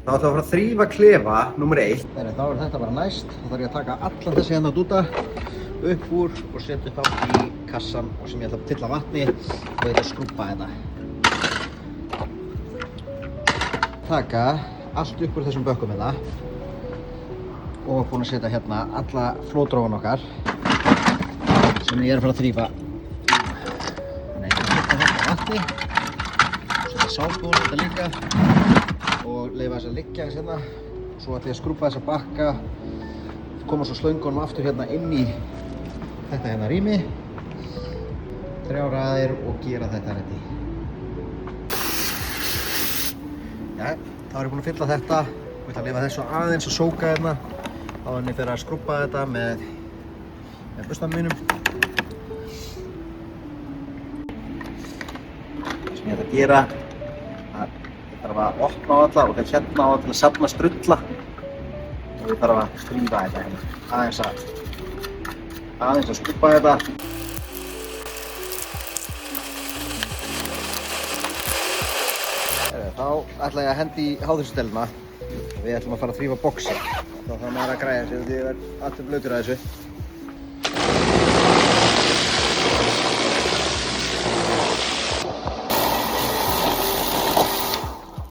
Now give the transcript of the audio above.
Þá ætlum við að fara að þrífa klefa nummer 1. Þá þetta bara næst. Þá þarf ég að taka allan þessi hérna dúta upp úr og setja þá í kassan og sem ég ætla að fylla vatni og ég ætla að skrúbba þetta. Taka allt upp úr þessum bökkum hérna og búinn að setja hérna alla flotrófan okkar sem ég er að fara að þrífa. Þannig ég ætla að fylla þetta vatni, setja sápól þetta líka og leyfa þess að liggja aðeins hérna. Svo ætla ég að skrúbba þessa bakka, koma svo slöngunum aftur hérna inn í þetta hérna rými, 3 raðir og gera þetta ready. Já, þá er ég búinn að fylla þetta og ég ætla að leyfa þessu aðeins að sóka hérna áður en ég fer að skrúbba þetta með burstanum mínum. Það sem ég ætla að gera ég þarf að opna á alla og hérna á til að safna strulla og ég þarf að þrífa þetta hérna aðeins að skrúbba þetta. Þá ætla ég að hendi í háþrýstisdeluna og við ætlum að fara að þrífa boxið. Þá þarf maður að græja sig því ég verð allur blautur að þessu.